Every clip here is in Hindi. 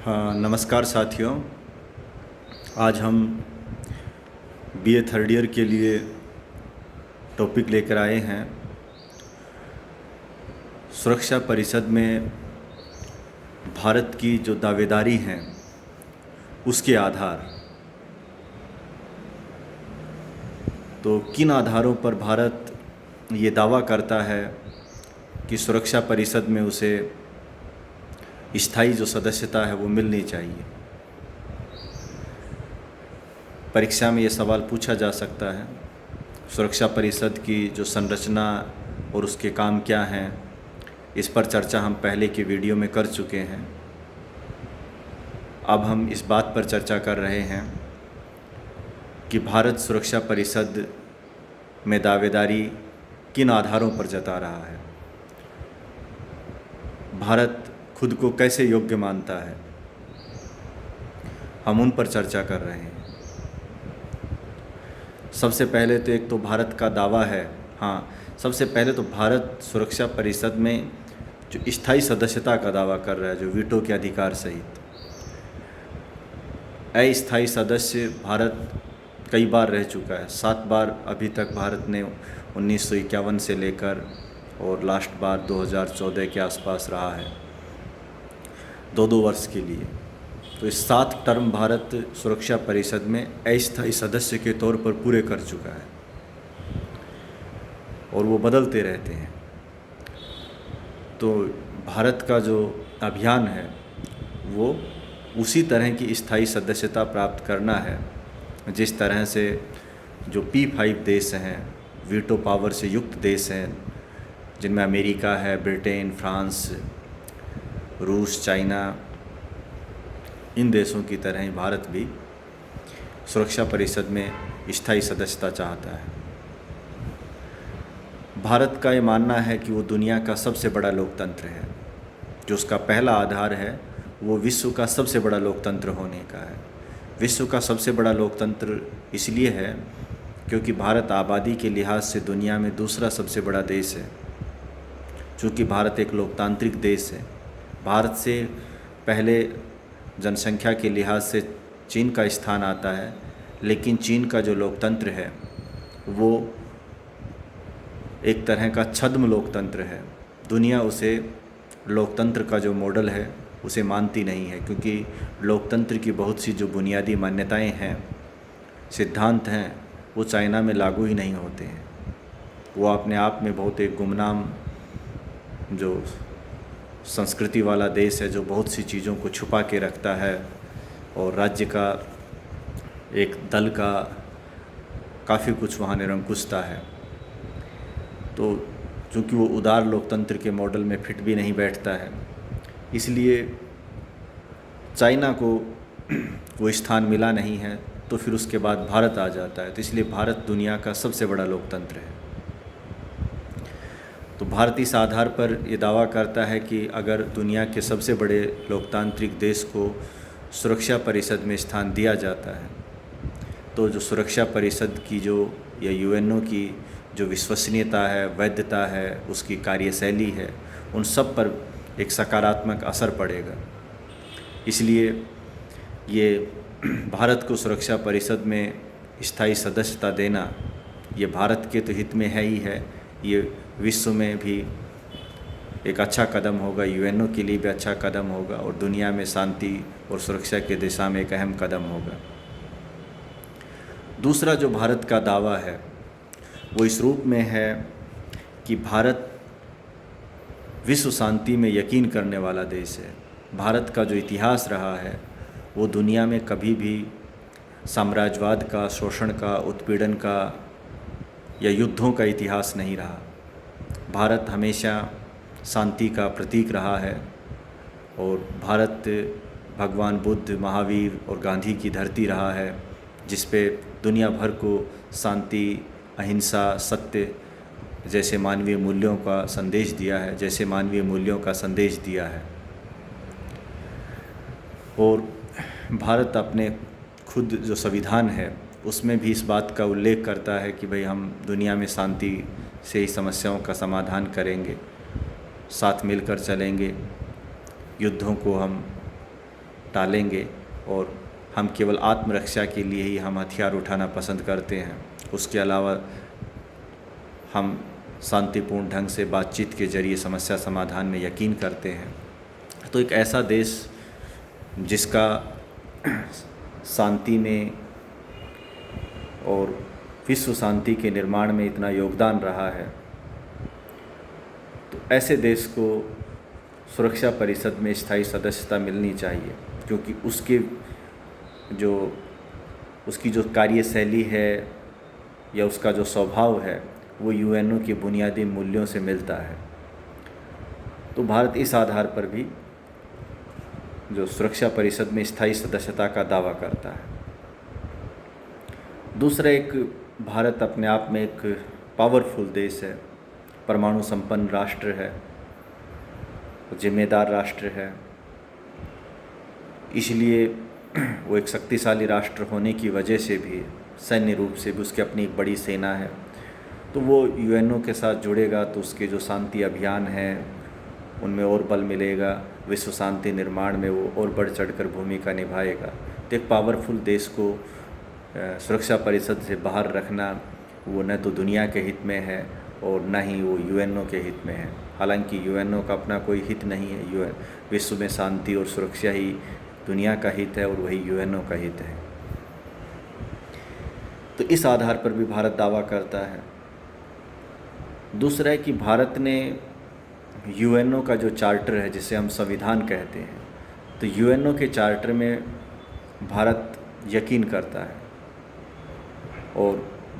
हाँ, नमस्कार साथियों। आज हम बीए थर्ड ईयर के लिए टॉपिक लेकर आए हैं सुरक्षा परिषद में भारत की जो दावेदारी हैं उसके आधार। तो किन आधारों पर भारत ये दावा करता है कि सुरक्षा परिषद में उसे स्थायी जो सदस्यता है वो मिलनी चाहिए। परीक्षा में ये सवाल पूछा जा सकता है, सुरक्षा परिषद की जो संरचना और उसके काम क्या हैं, इस पर चर्चा हम पहले के वीडियो में कर चुके हैं। अब हम इस बात पर चर्चा कर रहे हैं कि भारत सुरक्षा परिषद में दावेदारी किन आधारों पर जता रहा है, भारत खुद को कैसे योग्य मानता है, हम उन पर चर्चा कर रहे हैं। सबसे पहले तो एक तो भारत का दावा है, सबसे पहले तो भारत सुरक्षा परिषद में जो स्थायी सदस्यता का दावा कर रहा है, जो वीटो के अधिकार सहित। अस्थायी सदस्य भारत कई बार रह चुका है, 7 बार अभी तक भारत ने 1951 से लेकर और लास्ट बार 2014 के आसपास रहा है, 2-2 वर्ष के लिए। तो इस 7 टर्म भारत सुरक्षा परिषद में अस्थायी सदस्य के तौर पर पूरे कर चुका है और वो बदलते रहते हैं। तो भारत का जो अभियान है वो उसी तरह की स्थायी सदस्यता प्राप्त करना है जिस तरह से जो P5 देश हैं, वीटो पावर से युक्त देश हैं, जिनमें अमेरिका है, ब्रिटेन, फ्रांस, रूस, चाइना, इन देशों की तरह ही भारत भी सुरक्षा परिषद में स्थायी सदस्यता चाहता है। भारत का ये मानना है कि वो दुनिया का सबसे बड़ा लोकतंत्र है। जो उसका पहला आधार है वो विश्व का सबसे बड़ा लोकतंत्र होने का है। विश्व का सबसे बड़ा लोकतंत्र इसलिए है क्योंकि भारत आबादी के लिहाज से दुनिया में दूसरा सबसे बड़ा देश है। चूँकि भारत एक लोकतांत्रिक देश है, भारत से पहले जनसंख्या के लिहाज से चीन का स्थान आता है, लेकिन चीन का जो लोकतंत्र है वो एक तरह का छद्म लोकतंत्र है। दुनिया उसे लोकतंत्र का जो मॉडल है उसे मानती नहीं है, क्योंकि लोकतंत्र की बहुत सी जो बुनियादी मान्यताएं हैं, सिद्धांत हैं, वो चाइना में लागू ही नहीं होते हैं। वो अपने आप में बहुत एक गुमनाम जो संस्कृति वाला देश है, जो बहुत सी चीज़ों को छुपा के रखता है और राज्य का एक दल का काफ़ी कुछ वहाँ निरंकुशता है। तो चूँकि वो उदार लोकतंत्र के मॉडल में फिट भी नहीं बैठता है, इसलिए चाइना को वो स्थान मिला नहीं है। तो फिर उसके बाद भारत आ जाता है। तो इसलिए भारत दुनिया का सबसे बड़ा लोकतंत्र है। तो भारत इस आधार पर ये दावा करता है कि अगर दुनिया के सबसे बड़े लोकतांत्रिक देश को सुरक्षा परिषद में स्थान दिया जाता है तो जो सुरक्षा परिषद की जो या यूएनओ की जो विश्वसनीयता है, वैधता है, उसकी कार्यशैली है, उन सब पर एक सकारात्मक असर पड़ेगा। इसलिए ये भारत को सुरक्षा परिषद में स्थायी सदस्यता देना ये भारत के तो हित में है ही है, ये विश्व में भी एक अच्छा कदम होगा, यूएनओ के लिए भी अच्छा कदम होगा और दुनिया में शांति और सुरक्षा की दिशा में एक अहम कदम होगा। दूसरा जो भारत का दावा है वो इस रूप में है कि भारत विश्व शांति में यकीन करने वाला देश है। भारत का जो इतिहास रहा है वो दुनिया में कभी भी साम्राज्यवाद का, शोषण का, उत्पीड़न का या युद्धों का इतिहास नहीं रहा। भारत हमेशा शांति का प्रतीक रहा है और भारत भगवान बुद्ध, महावीर और गांधी की धरती रहा है, जिस पे दुनिया भर को शांति, अहिंसा, सत्य जैसे मानवीय मूल्यों का संदेश दिया है, जैसे मानवीय मूल्यों का संदेश दिया है। और भारत अपने खुद जो संविधान है उसमें भी इस बात का उल्लेख करता है कि भाई हम दुनिया में शांति से ही समस्याओं का समाधान करेंगे, साथ मिलकर चलेंगे, युद्धों को हम टालेंगे और हम केवल आत्मरक्षा के लिए ही हम हथियार उठाना पसंद करते हैं। उसके अलावा हम शांतिपूर्ण ढंग से बातचीत के जरिए समस्या समाधान में यकीन करते हैं। तो एक ऐसा देश जिसका शांति में और विश्व शांति के निर्माण में इतना योगदान रहा है, तो ऐसे देश को सुरक्षा परिषद में स्थायी सदस्यता मिलनी चाहिए, क्योंकि उसकी जो कार्यशैली है या उसका जो स्वभाव है वो यूएनओ के बुनियादी मूल्यों से मिलता है। तो भारत इस आधार पर भी जो सुरक्षा परिषद में स्थायी सदस्यता का दावा करता है। दूसरा, एक भारत अपने आप में एक पावरफुल देश है, परमाणु संपन्न राष्ट्र है, जिम्मेदार राष्ट्र है, इसलिए वो एक शक्तिशाली राष्ट्र होने की वजह से भी सैन्य रूप से भी उसकी अपनी एक बड़ी सेना है। तो वो यूएनओ के साथ जुड़ेगा तो उसके जो शांति अभियान हैं उनमें और बल मिलेगा, विश्व शांति निर्माण में वो और बढ़ चढ़कर भूमिका निभाएगा। तो एक पावरफुल देश को सुरक्षा परिषद से बाहर रखना वो न तो दुनिया के हित में है और न ही वो यूएनओ के हित में है। हालांकि यूएनओ का अपना कोई हित नहीं है, विश्व में शांति और सुरक्षा ही दुनिया का हित है और वही यूएनओ का हित है। तो इस आधार पर भी भारत दावा करता है। दूसरा है कि भारत ने यूएनओ का जो चार्टर है जिसे हम संविधान कहते हैं, तो यूएनओ के चार्टर में भारत यकीन करता है और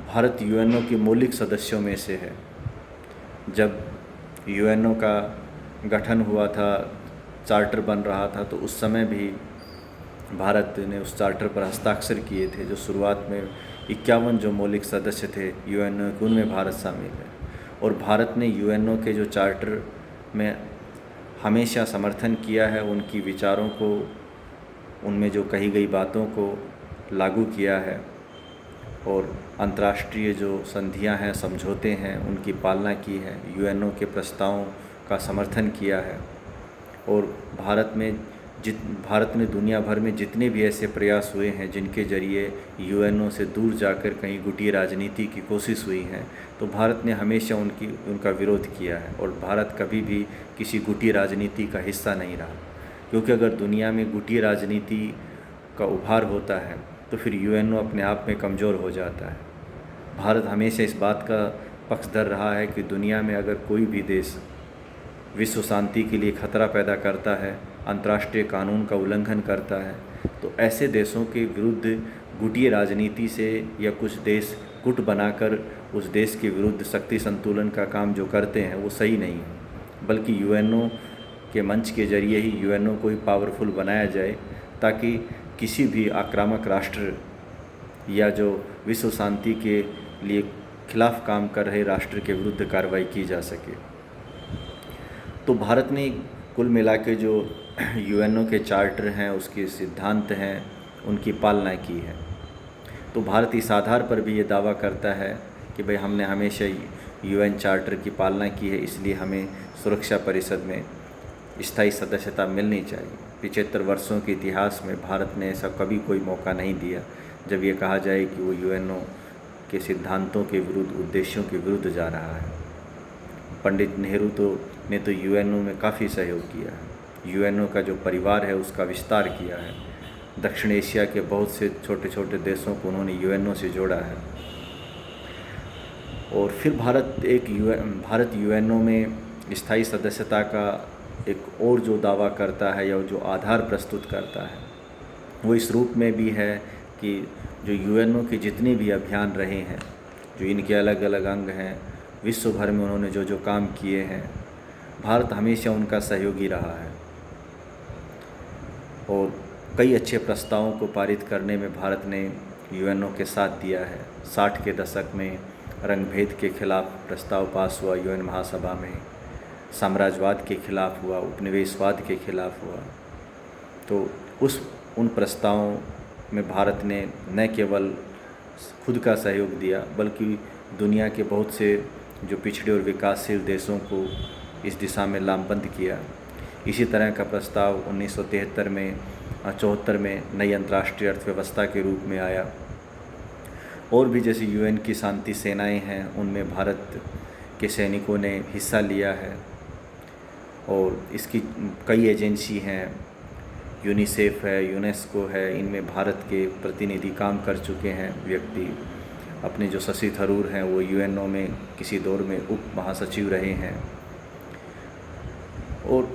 भारत यूएनओ के मौलिक सदस्यों में से है। जब यूएनओ का गठन हुआ था, चार्टर बन रहा था, तो उस समय भी भारत ने उस चार्टर पर हस्ताक्षर किए थे। जो शुरुआत में 51 जो मौलिक सदस्य थे यूएनओ के, उनमें भारत शामिल है। और भारत ने यूएनओ के जो चार्टर में हमेशा समर्थन किया है, उनकी विचारों को, उनमें जो कही गई बातों को लागू किया है और अंतर्राष्ट्रीय जो संधियां हैं, समझौते हैं, उनकी पालना की है, यूएनओ के प्रस्तावों का समर्थन किया है। और भारत ने दुनिया भर में जितने भी ऐसे प्रयास हुए हैं जिनके ज़रिए यूएनओ से दूर जाकर कहीं गुटी राजनीति की कोशिश हुई है, तो भारत ने हमेशा उनका विरोध किया है और भारत कभी भी किसी गुटी राजनीति का हिस्सा नहीं रहा। क्योंकि अगर दुनिया में गुटी राजनीति का उभार होता है तो फिर यूएनओ अपने आप में कमज़ोर हो जाता है। भारत हमेशा इस बात का पक्षधर रहा है कि दुनिया में अगर कोई भी देश विश्व शांति के लिए खतरा पैदा करता है, अंतर्राष्ट्रीय कानून का उल्लंघन करता है, तो ऐसे देशों के विरुद्ध गुटीय राजनीति से या कुछ देश गुट बनाकर उस देश के विरुद्ध शक्ति संतुलन का काम जो करते हैं वो सही नहीं है। बल्कि यूएनओ के मंच के जरिए ही यूएनओ को ही पावरफुल बनाया जाए, ताकि किसी भी आक्रामक राष्ट्र या जो विश्व शांति के लिए खिलाफ काम कर रहे राष्ट्र के विरुद्ध कार्रवाई की जा सके। तो भारत ने कुल मिला के जो यूएनओ के चार्टर हैं, उसके सिद्धांत हैं, उनकी पालना की है। तो भारत इस आधार पर भी ये दावा करता है कि भाई हमने हमेशा यूएन चार्टर की पालना की है, इसलिए हमें सुरक्षा परिषद में स्थायी सदस्यता मिलनी चाहिए। 75 वर्षों के इतिहास में भारत ने ऐसा कभी कोई मौका नहीं दिया जब ये कहा जाए कि वो यूएनओ के सिद्धांतों के विरुद्ध, उद्देश्यों के विरुद्ध जा रहा है। पंडित नेहरू ने तो यूएनओ में काफ़ी सहयोग किया है। यूएनओ का जो परिवार है उसका विस्तार किया है। दक्षिण एशिया के बहुत से छोटे छोटे देशों को उन्होंने यूएनओ से जोड़ा है। और फिर भारत यूएनओ में स्थायी सदस्यता का एक और जो दावा करता है या जो आधार प्रस्तुत करता है वो इस रूप में भी है कि जो यूएनओ के जितने भी अभियान रहे हैं, जो इनके अलग अलग अंग हैं, विश्व भर में उन्होंने जो जो काम किए हैं, भारत हमेशा उनका सहयोगी रहा है। और कई अच्छे प्रस्तावों को पारित करने में भारत ने यूएनओ के साथ दिया है। 60 के दशक में रंगभेद के खिलाफ प्रस्ताव पास हुआ यूएन महासभा में, साम्राज्यवाद के खिलाफ हुआ, उपनिवेशवाद के खिलाफ हुआ। तो उन प्रस्तावों में भारत ने न केवल खुद का सहयोग दिया बल्कि दुनिया के बहुत से जो पिछड़े और विकासशील देशों को इस दिशा में लामबंद किया। इसी तरह का प्रस्ताव 1973 में 74 में नई अंतर्राष्ट्रीय अर्थव्यवस्था के रूप में आया। और भी जैसे यूएन की शांति सेनाएं हैं, उनमें भारत के सैनिकों ने हिस्सा लिया है। और इसकी कई एजेंसी हैं, यूनिसेफ है, यूनेस्को है, इनमें भारत के प्रतिनिधि काम कर चुके हैं व्यक्ति। अपने जो शशि थरूर हैं वो यूएनओ में किसी दौर में उप महासचिव रहे हैं। और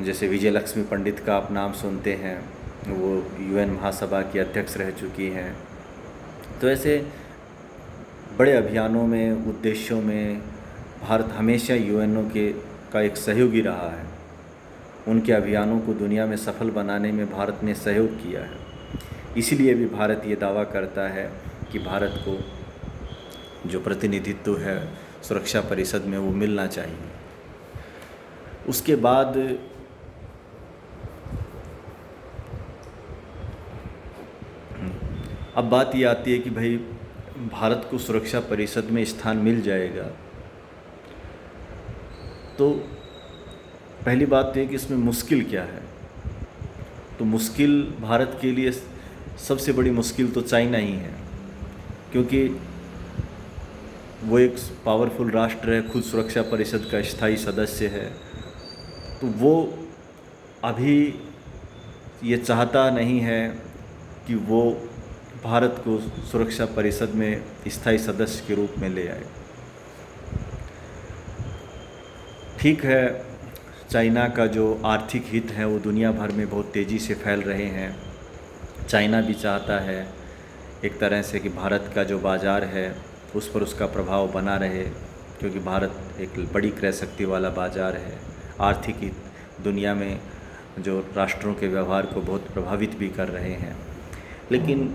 जैसे विजय लक्ष्मी पंडित का आप नाम सुनते हैं, वो यूएन महासभा की अध्यक्ष रह चुकी हैं। तो ऐसे बड़े अभियानों में, उद्देश्यों में भारत हमेशा यूएनओ का एक सहयोगी रहा है। उनके अभियानों को दुनिया में सफल बनाने में भारत ने सहयोग किया है। इसीलिए भी भारत ये दावा करता है कि भारत को जो प्रतिनिधित्व है सुरक्षा परिषद में वो मिलना चाहिए। उसके बाद अब बात ये आती है कि भाई भारत को सुरक्षा परिषद में स्थान मिल जाएगा, तो पहली बात तो ये कि इसमें मुश्किल क्या है। तो मुश्किल भारत के लिए सबसे बड़ी मुश्किल तो चाइना ही है, क्योंकि वो एक पावरफुल राष्ट्र है, खुद सुरक्षा परिषद का स्थायी सदस्य है। तो वो अभी ये चाहता नहीं है कि वो भारत को सुरक्षा परिषद में स्थायी सदस्य के रूप में ले आए। ठीक है, चाइना का जो आर्थिक हित है वो दुनिया भर में बहुत तेज़ी से फैल रहे हैं। चाइना भी चाहता है एक तरह से कि भारत का जो बाज़ार है उस पर उसका प्रभाव बना रहे, क्योंकि भारत एक बड़ी क्रय शक्ति वाला बाज़ार है। आर्थिक हित दुनिया में जो राष्ट्रों के व्यवहार को बहुत प्रभावित भी कर रहे हैं। लेकिन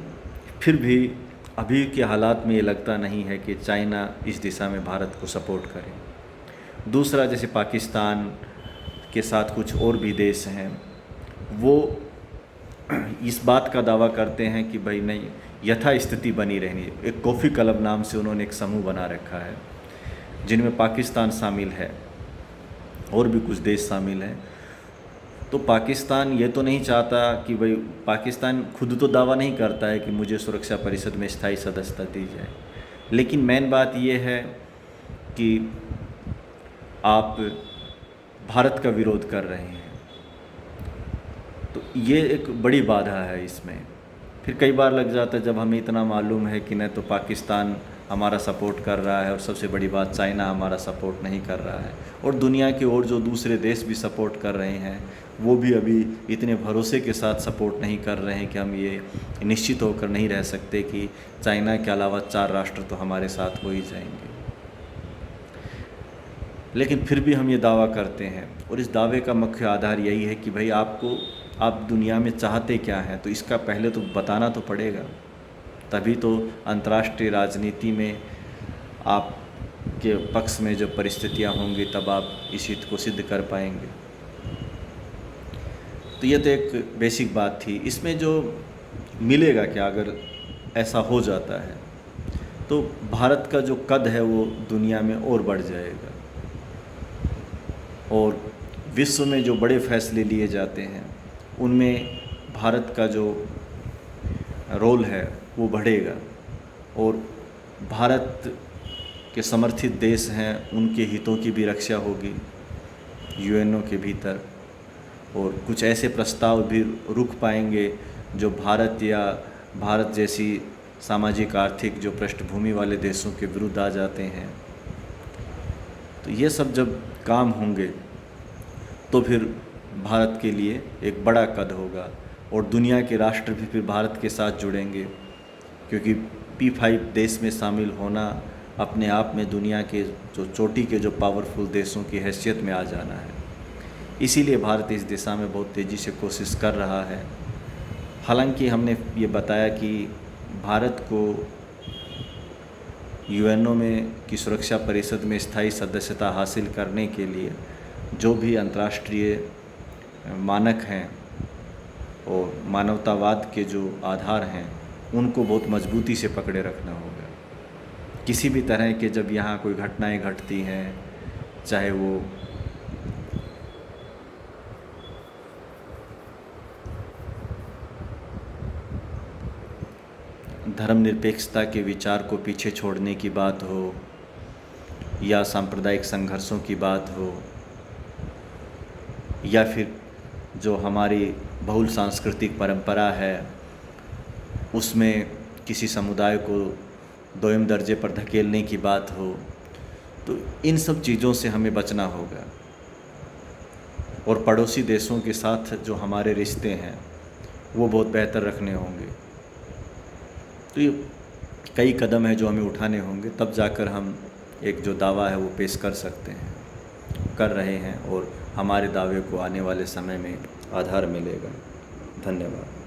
फिर भी अभी के हालात में ये लगता नहीं है कि चाइना इस दिशा में भारत को सपोर्ट करे। दूसरा, जैसे पाकिस्तान के साथ कुछ और भी देश हैं, वो इस बात का दावा करते हैं कि भाई नहीं, यथास्थिति बनी रहनी। एक कॉफ़ी क्लब नाम से उन्होंने एक समूह बना रखा है, जिनमें पाकिस्तान शामिल है और भी कुछ देश शामिल हैं। तो पाकिस्तान ये तो नहीं चाहता कि भाई, पाकिस्तान खुद तो दावा नहीं करता है कि मुझे सुरक्षा परिषद में स्थायी सदस्यता दी जाए, लेकिन मेन बात ये है कि आप भारत का विरोध कर रहे हैं। तो ये एक बड़ी बाधा है इसमें। फिर कई बार लग जाता है जब हमें इतना मालूम है कि न तो पाकिस्तान हमारा सपोर्ट कर रहा है, और सबसे बड़ी बात चाइना हमारा सपोर्ट नहीं कर रहा है, और दुनिया के और जो दूसरे देश भी सपोर्ट कर रहे हैं वो भी अभी इतने भरोसे के साथ सपोर्ट नहीं कर रहे हैं कि हम ये निश्चित होकर नहीं रह सकते कि चाइना के अलावा 4 राष्ट्र तो हमारे साथ हो ही जाएंगे। लेकिन फिर भी हम ये दावा करते हैं, और इस दावे का मुख्य आधार यही है कि भाई आप दुनिया में चाहते क्या हैं, तो इसका पहले तो बताना तो पड़ेगा। तभी तो अंतर्राष्ट्रीय राजनीति में आपके पक्ष में जो परिस्थितियां होंगी तब आप इस हित को सिद्ध कर पाएंगे। तो ये तो एक बेसिक बात थी। इसमें जो मिलेगा क्या अगर ऐसा हो जाता है, तो भारत का जो कद है वो दुनिया में और बढ़ जाएगा, और विश्व में जो बड़े फैसले लिए जाते हैं उनमें भारत का जो रोल है वो बढ़ेगा, और भारत के समर्थित देश हैं उनके हितों की भी रक्षा होगी यूएनओ के भीतर, और कुछ ऐसे प्रस्ताव भी रुक पाएंगे जो भारत जैसी सामाजिक आर्थिक जो पृष्ठभूमि वाले देशों के विरुद्ध आ जाते हैं। तो ये सब जब काम होंगे तो फिर भारत के लिए एक बड़ा कद होगा, और दुनिया के राष्ट्र भी फिर भारत के साथ जुड़ेंगे, क्योंकि P5 देश में शामिल होना अपने आप में दुनिया के जो चोटी के जो पावरफुल देशों की हैसियत में आ जाना है। इसीलिए भारत इस दिशा में बहुत तेज़ी से कोशिश कर रहा है। हालांकि हमने ये बताया कि भारत को यूएनओ में की सुरक्षा परिषद में स्थायी सदस्यता हासिल करने के लिए जो भी अंतर्राष्ट्रीय मानक हैं और मानवतावाद के जो आधार हैं उनको बहुत मजबूती से पकड़े रखना होगा। किसी भी तरह के जब यहाँ कोई घटनाएं घटती हैं, चाहे वो धर्मनिरपेक्षता के विचार को पीछे छोड़ने की बात हो या सांप्रदायिक संघर्षों की बात हो या फिर जो हमारी बहुल सांस्कृतिक परंपरा है उसमें किसी समुदाय को दोयम दर्जे पर धकेलने की बात हो, तो इन सब चीज़ों से हमें बचना होगा। और पड़ोसी देशों के साथ जो हमारे रिश्ते हैं वो बहुत बेहतर रखने होंगे। तो ये कई कदम हैं जो हमें उठाने होंगे, तब जाकर हम एक जो दावा है वो पेश कर सकते हैं, कर रहे हैं, और हमारे दावे को आने वाले समय में आधार मिलेगा। धन्यवाद।